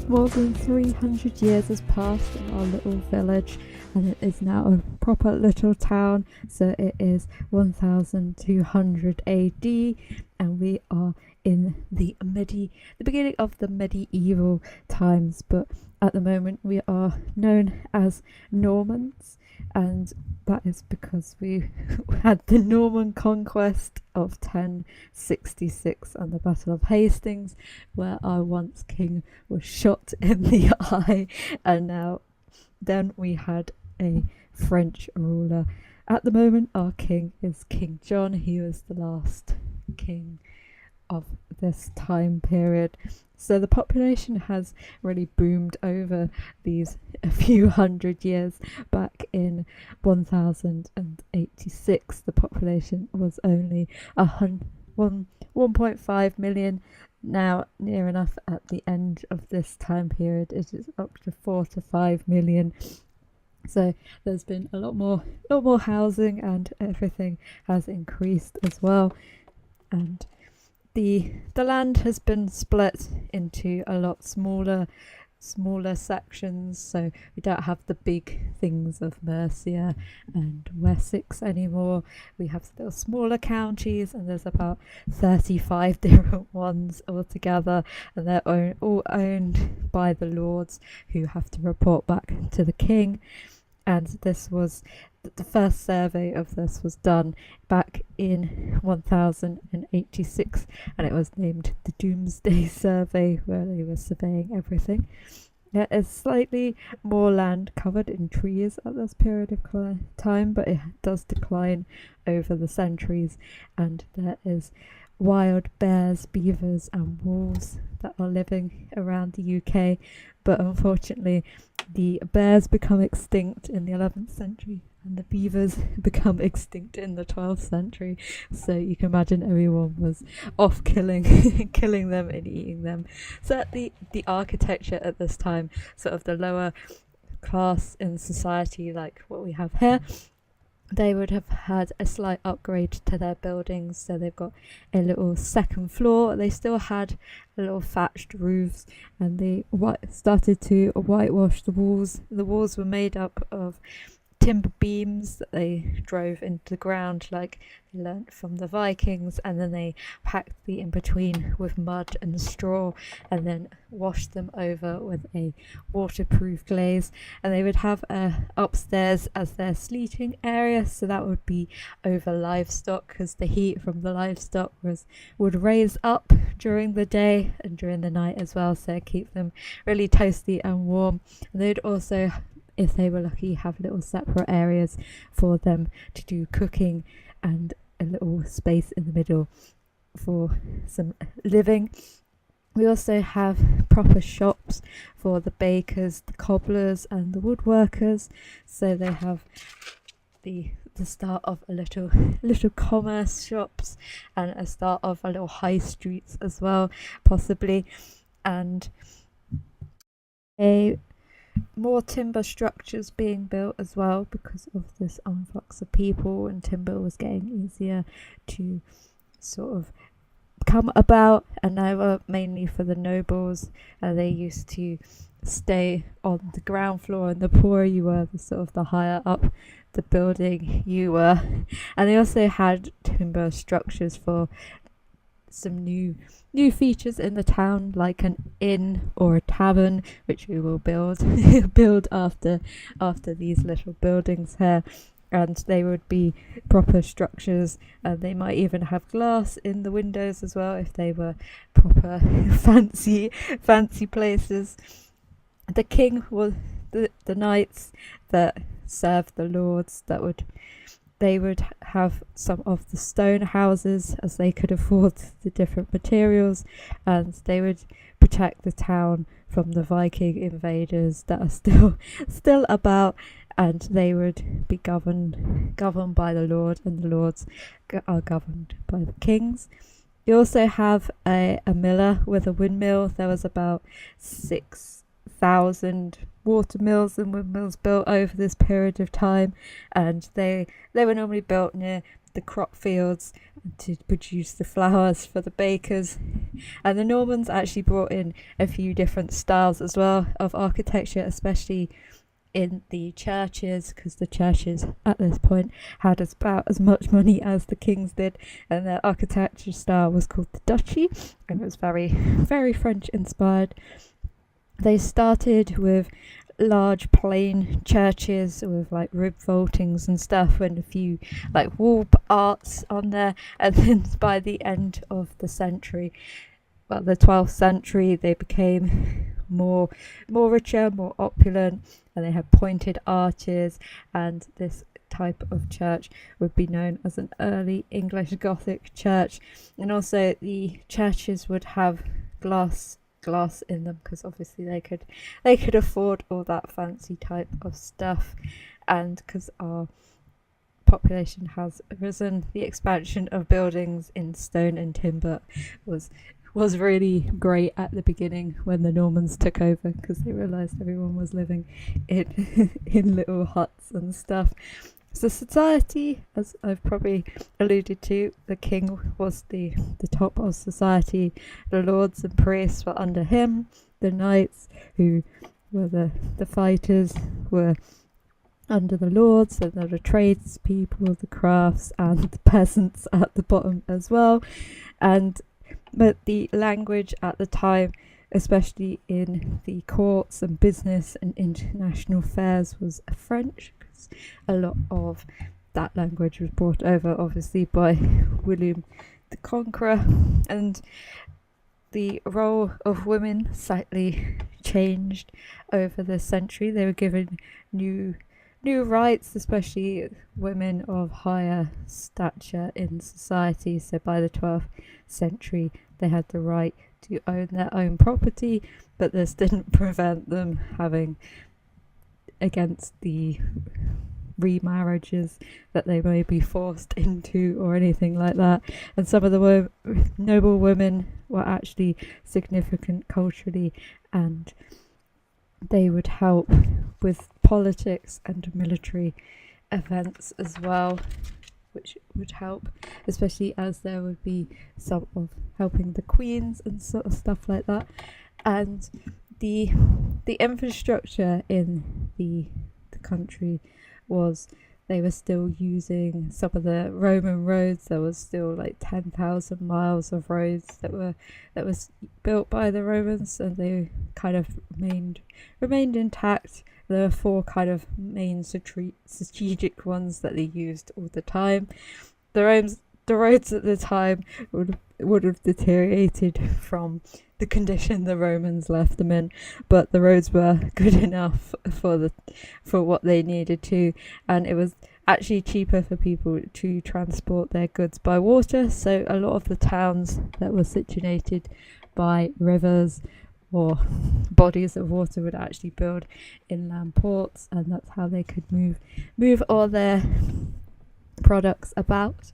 more than 300 years has passed in our little village, and it is now a proper little town. So it is 1200 AD, and we are in the beginning of the medieval times, but at the moment we are known as Normans, and that is because we had the Norman conquest of 1066 and the Battle of Hastings, where our once king was shot in the eye, and then we had a French ruler. At the moment our king is King John. He was the last king of this time period. So the population has really boomed over these a few hundred years. Back in 1086, the population was only 1.5 million. Now, near enough at the end of this time period, it is up to 4 to 5 million. So there's been a lot more housing, and everything has increased as well. And the land has been split into a lot smaller sections, so we don't have the big things of Mercia and Wessex anymore. We have little smaller counties, and there's about 35 different ones altogether, and they're all owned by the lords, who have to report back to the king. And this was the first survey of this was done back in 1086, and it was named the Doomsday Survey, where they were surveying everything. There is slightly more land covered in trees at this period of time, but it does decline over the centuries, and there is wild bears, beavers and wolves that are living around the UK. But unfortunately the bears become extinct in the 11th century, and the beavers become extinct in the 12th century. So you can imagine everyone was off killing them and eating them. So the architecture at this time, sort of the lower class in society, like what we have here, they would have had a slight upgrade to their buildings. So they've got a little second floor. They still had a little thatched roofs, and they started to whitewash the walls. The walls were made up of timber beams that they drove into the ground, like they learnt from the Vikings, and then they packed the in between with mud and straw, and then washed them over with a waterproof glaze. And they would have upstairs as their sleeping area, so that would be over livestock, because the heat from the livestock would raise up during the day and during the night as well, so keep them really toasty and warm. And they'd also, if they were lucky, have little separate areas for them to do cooking, and a little space in the middle for some living. We also have proper shops for the bakers, the cobblers and the woodworkers. So they have the start of a little commerce shops, and a start of a little high streets as well, possibly, and more timber structures being built as well, because of this influx of people, and timber was getting easier to sort of come about. And they were mainly for the nobles. They used to stay on the ground floor, and the poorer you were, the higher up the building you were. And they also had timber structures for some new features in the town, like an inn or a tavern, which we will build after these little buildings here. And they would be proper structures, and they might even have glass in the windows as well, if they were proper fancy places. The king was the knights that served the lords. They would have some of the stone houses, as they could afford the different materials, and they would protect the town from the Viking invaders that are still about, and they would be governed by the lord, and the lords are governed by the kings. You also have a miller with a windmill. There was about 6,000 water mills and windmills built over this period of time, and they were normally built near the crop fields to produce the flours for the bakers. And the Normans actually brought in a few different styles as well of architecture, especially in the churches, because the churches at this point had about as much money as the kings did, and their architecture style was called the duchy, and it was very, very French inspired. They started with large plain churches with like rib vaultings and stuff, and a few like wall arts on there, and then by the end of the century, well, the 12th century, they became more richer, more opulent, and they had pointed arches, and this type of church would be known as an early English Gothic church. And also the churches would have glass in them, because obviously they could afford all that fancy type of stuff, and because our population has risen, the expansion of buildings in stone and timber was really great at the beginning when the Normans took over, because they realised everyone was living in little huts and stuff. So society, as I've probably alluded to, the king was the top of society. The lords and priests were under him. The knights, who were the fighters, were under the lords, and there were the tradespeople, the crafts, and the peasants at the bottom as well. But the language at the time, especially in the courts and business and international fairs, was French, because a lot of that language was brought over obviously by William the Conqueror. And the role of women slightly changed over the century. They were given new rights, especially women of higher stature in society. So by the 12th century, they had the right to own their own property, but this didn't prevent them having against the remarriages that they may be forced into or anything like that. And some of the noble women were actually significant culturally, and they would help with politics and military events as well, which would help, especially as there would be some of helping the queens and sort of stuff like that. And the infrastructure in the country was, they were still using some of the Roman roads. There was still like 10,000 miles of roads that was built by the Romans, and they kind of remained intact. There were 4 kind of main strategic ones that they used all the time. The roads at the time would have deteriorated from the condition the Romans left them in, but the roads were good enough for what they needed to, and it was actually cheaper for people to transport their goods by water. So a lot of the towns that were situated by rivers or bodies of water would actually build inland ports, and that's how they could move all their products about.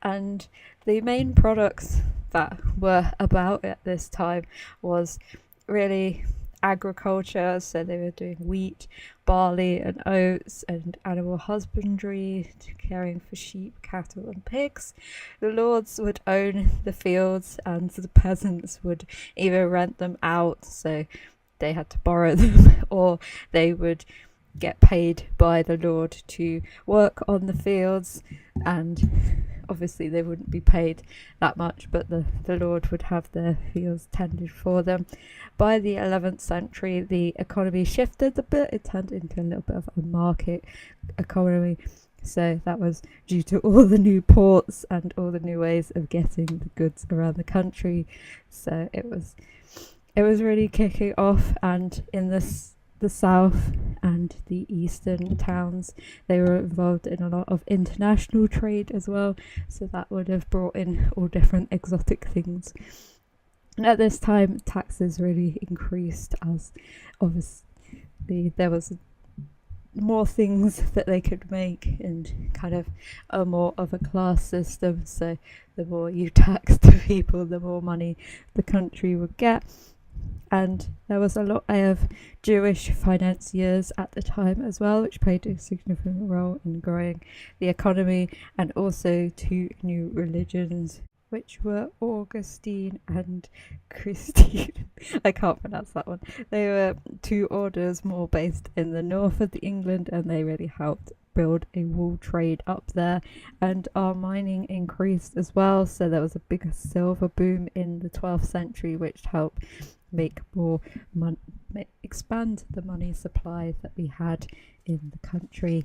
And the main products that were about at this time was really agriculture. So they were doing wheat, barley and oats, and animal husbandry, caring for sheep, cattle and pigs. The lords would own the fields, and the peasants would either rent them out, so they had to borrow them, or they would get paid by the lord to work on the fields, and obviously they wouldn't be paid that much, but the lord would have their fields tended for them. By the 11th century, the economy shifted a bit. It turned into a little bit of a market economy. So that was due to all the new ports and all the new ways of getting the goods around the country. So it was really kicking off. And in the south and the eastern towns, they were involved in a lot of international trade as well, so that would have brought in all different exotic things. And at this time, taxes really increased, as obviously there was more things that they could make, and kind of a more of a class system. So the more you taxed people, the more money the country would get. And there was a lot of Jewish financiers at the time as well, which played a significant role in growing the economy, and also 2 new religions which were Augustine and Christine. I can't pronounce that one. They were two orders more based in the north of England, and they really helped build a wool trade up there, and our mining increased as well, so there was a big silver boom in the 12th century, which helped make more expand the money supply that we had in the country.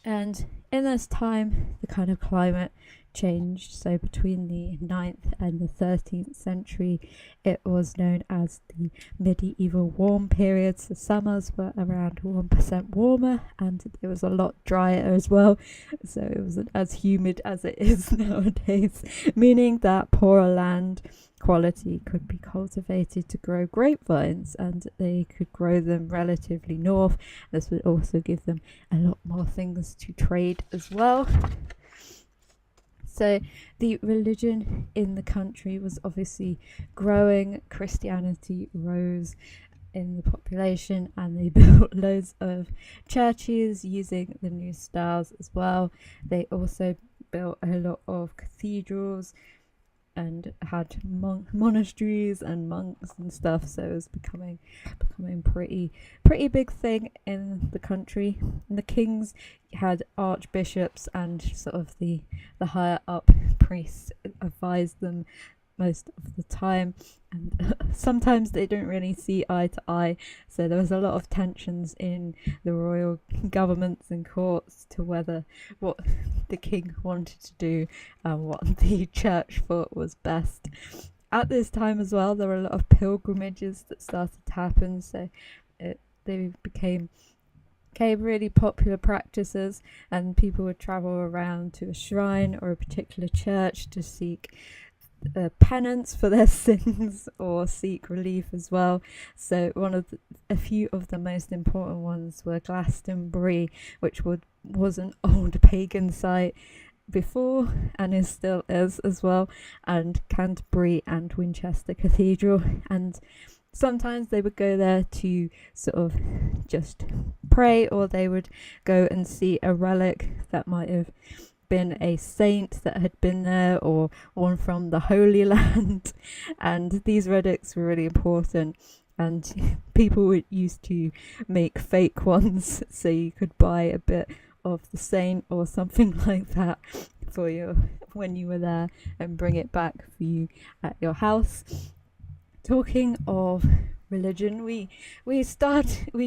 And in this time, the kind of climate changed. So between the 9th and the 13th century, it was known as the medieval warm periods. The summers were around 1% warmer, and it was a lot drier as well. So it wasn't as humid as it is nowadays, meaning that poorer land quality could be cultivated to grow grapevines, and they could grow them relatively north. This would also give them a lot more things to trade as well. So the religion in the country was obviously growing. Christianity rose in the population, and they built loads of churches using the new styles as well. They also built a lot of cathedrals and had monasteries and monks and stuff, so it was becoming pretty big thing in the country. And the kings had archbishops, and sort of the higher up priests advised them most of the time, and sometimes they don't really see eye to eye, so there was a lot of tensions in the royal governments and courts to whether what the king wanted to do and what the church thought was best. At this time as well, there were a lot of pilgrimages that started to happen, so they became really popular practices, and people would travel around to a shrine or a particular church to seek penance for their sins or seek relief as well. So a few of the most important ones were Glastonbury, which was an old pagan site before and is still is as well, and Canterbury and Winchester Cathedral. And sometimes they would go there to sort of just pray, or they would go and see a relic that might have been a saint that had been there, or one from the Holy Land. And these relics were really important, and people used to make fake ones so you could buy a bit of the saint or something like that for you when you were there and bring it back for you at your house. Talking of religion, we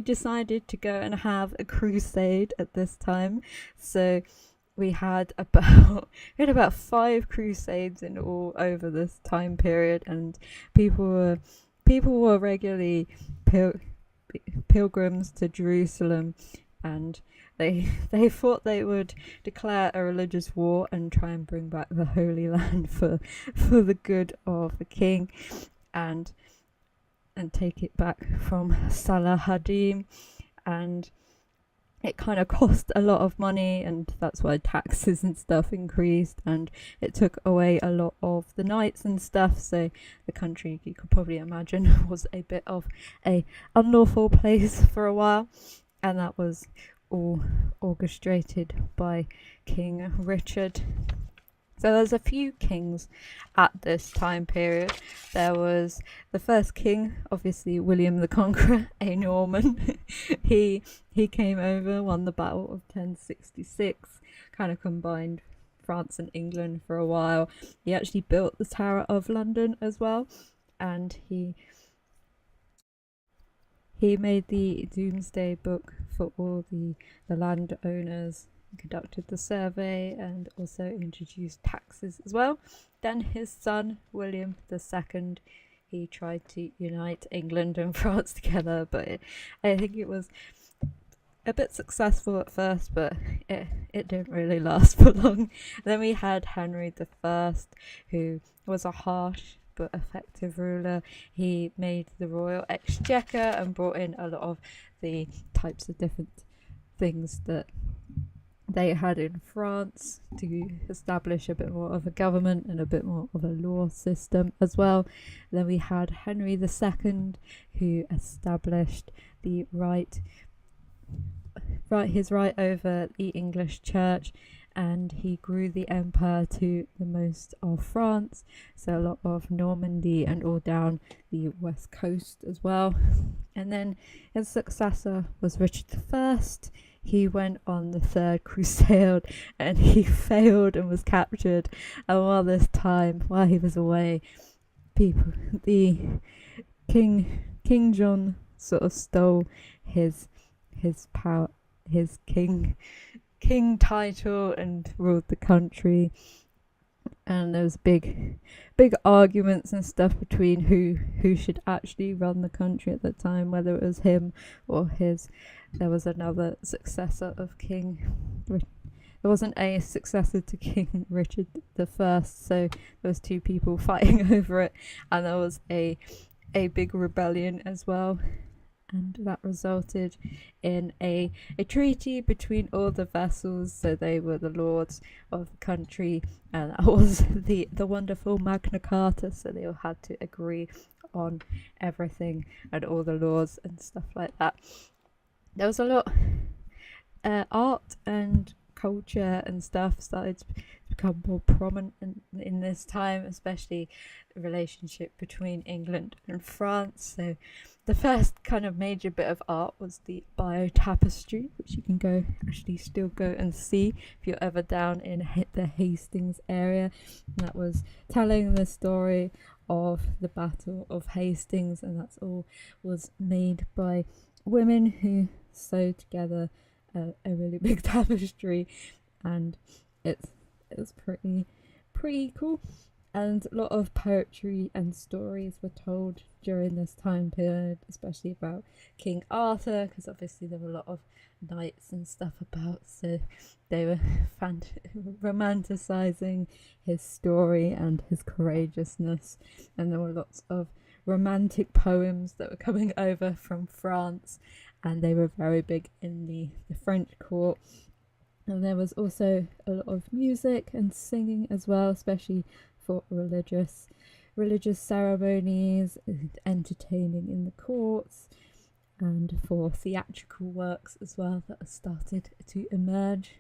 decided to go and have a crusade at this time. So we had about 5 crusades in all over this time period, and people were regularly pilgrims to Jerusalem, and they thought they would declare a religious war and try and bring back the Holy Land for the good of the king, and take it back from Salah ad-Din. And it kind of cost a lot of money, and that's why taxes and stuff increased, and it took away a lot of the knights and stuff. So the country, you could probably imagine, was a bit of a unlawful place for a while, and that was all orchestrated by King Richard. So there's a few kings at this time period. There was the first king, obviously William the Conqueror, a Norman. he came over, won the Battle of 1066, kind of combined France and England for a while. He actually built the Tower of London as well, and he made the Doomsday Book for all the landowners, conducted the survey, and also introduced taxes as well. Then his son William II, he tried to unite England and France together, but I think it was a bit successful at first, but it didn't really last for long. Then we had Henry I, who was a harsh but effective ruler. He made the royal exchequer and brought in a lot of the types of different things that they had in France to establish a bit more of a government and a bit more of a law system as well. Then we had Henry II, who established the his right over the English church, and he grew the empire to the most of France, so a lot of Normandy and all down the west coast as well. And then his successor was Richard I. He went on the Third Crusade and he failed and was captured. And while he was away, the King John sort of stole his power, his king title, and ruled the country. And there was big arguments and stuff between who should actually run the country at the time, whether it was him or there was another successor of there wasn't a successor to King Richard I, so there was two people fighting over it, and there was a big rebellion as well, and that resulted in a treaty between all the vassals, so they were the lords of the country, and that was the wonderful Magna Carta, so they all had to agree on everything and all the laws and stuff like that. There was a lot art and culture and stuff started to become more prominent in this time, especially the relationship between England and France. So the first kind of major bit of art was the Bio Tapestry, which you can still go and see if you're ever down in the Hastings area. And that was telling the story of the Battle of Hastings, and that's all was made by women who sewed together a really big tapestry, and it's pretty cool. And a lot of poetry and stories were told during this time period, especially about King Arthur, because obviously there were a lot of knights and stuff about, so they were romanticizing his story and his courageousness. And there were lots of romantic poems that were coming over from France, and they were very big in the French court. And there was also a lot of music and singing as well, especially for religious ceremonies, entertaining in the courts, and for theatrical works as well that started to emerge.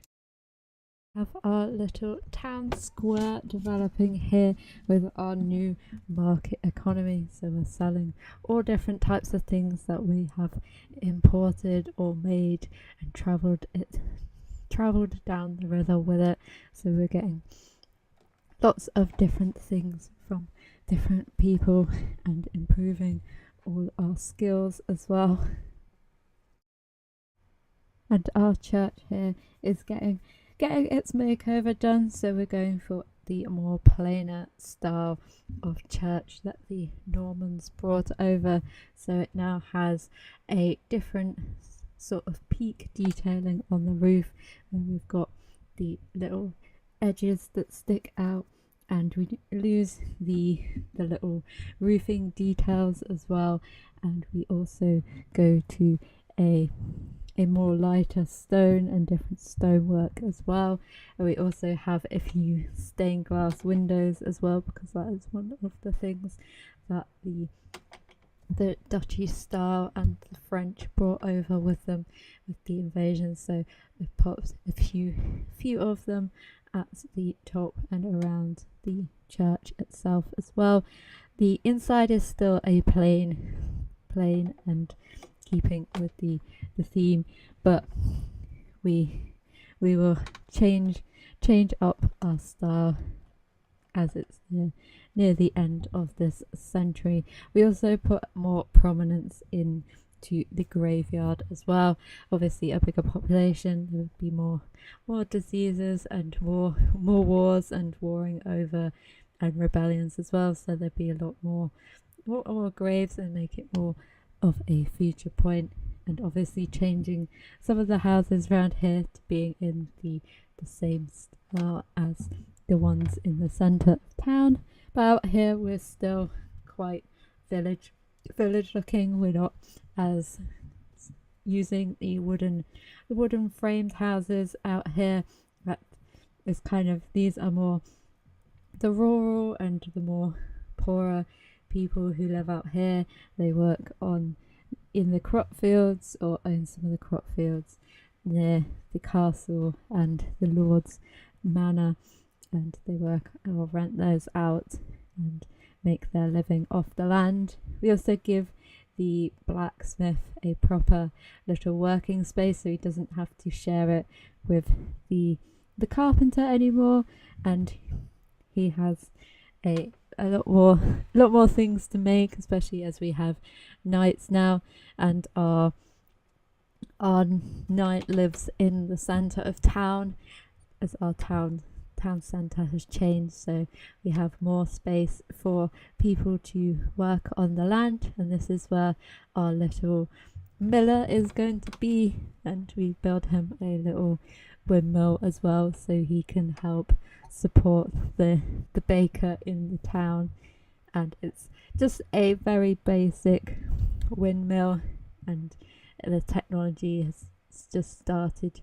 Have our little town square developing here with our new market economy. So we're selling all different types of things that we have imported or made and travelled down the river with it. So we're getting lots of different things from different people and improving all our skills as well. And our church here is getting its makeover done, so we're going for the more plainer style of church that the Normans brought over. So it now has a different sort of peak detailing on the roof, and we've got the little edges that stick out, and we lose the little roofing details as well. And we also go to a more lighter stone and different stonework as well. And we also have a few stained glass windows as well, because that is one of the things that the Dutchy style and the French brought over with them with the invasion. So we've popped a few of them at the top and around the church itself as well. The inside is still a plain and keeping with the theme, but we will change up our style as it's near the end of this century. We also put more prominence into the graveyard as well. Obviously a bigger population, there would be more diseases and more wars and warring over and rebellions as well, so there'd be a lot more graves and make it more of a feature point. And obviously changing some of the houses around here to being in the same style as the ones in the centre of town. But out here we're still quite village looking. We're not as using the wooden framed houses out here. That is kind of, these are more the rural and the more poorer people who live out here. They work in the crop fields or own some of the crop fields near the castle and the lords manor, and they work or rent those out and make their living off the land. We also give the blacksmith a proper little working space, so he doesn't have to share it with the carpenter anymore, and he has a lot more things to make, especially as we have knights now, and our knight lives in the center of town, as our town centre has changed, so we have more space for people to work on the land, and this is where our little miller is going to be, and we build him a little windmill as well, so he can help support the baker in the town. And it's just a very basic windmill, and the technology has just started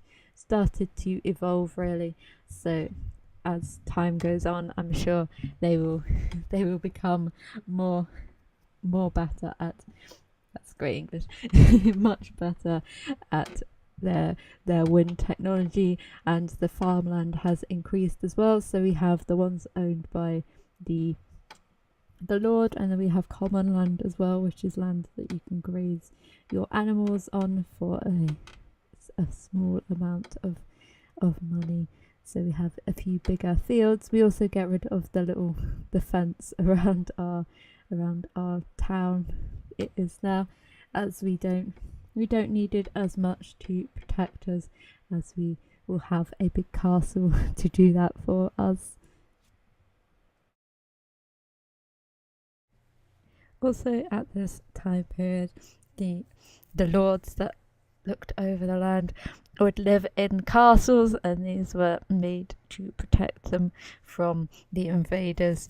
to evolve, really. So as time goes on, I'm sure they will become more better at, that's great English, much better at their wind technology, and the farmland has increased as well. So we have the ones owned by the lord, and then we have common land as well, which is land that you can graze your animals on for a small amount of money. So we have a few bigger fields. We also get rid of the fence around our town. It is now, as we don't need it as much to protect us, as we will have a big castle to do that for us. Also at this time period, the lords that looked over the land would live in castles, and these were made to protect them from the invaders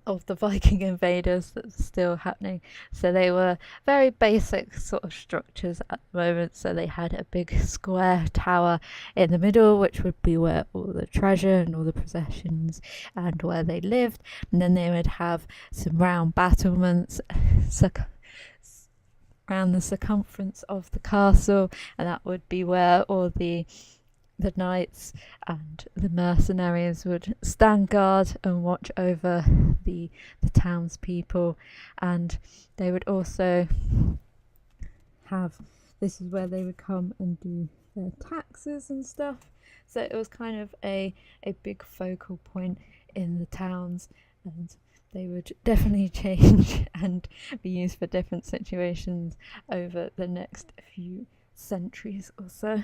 of the Viking invaders that's still happening. So they were very basic sort of structures at the moment. So they had a big square tower in the middle, which would be where all the treasure and all the possessions and where they lived, and then they would have some round battlements around the circumference of the castle, and that would be where all the knights and the mercenaries would stand guard and watch over the townspeople. And they would also have, this is where they would come and do their taxes and stuff. So it was kind of a big focal point in the towns, and they would definitely change and be used for different situations over the next few centuries or so.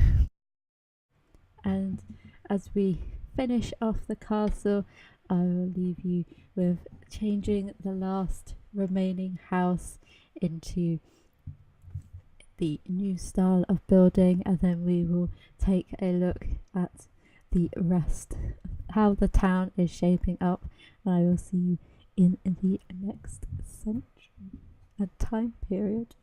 And as we finish off the castle, I will leave you with changing the last remaining house into the new style of building, and then we will take a look at the rest, how the town is shaping up, and I will see you in the next century and time period.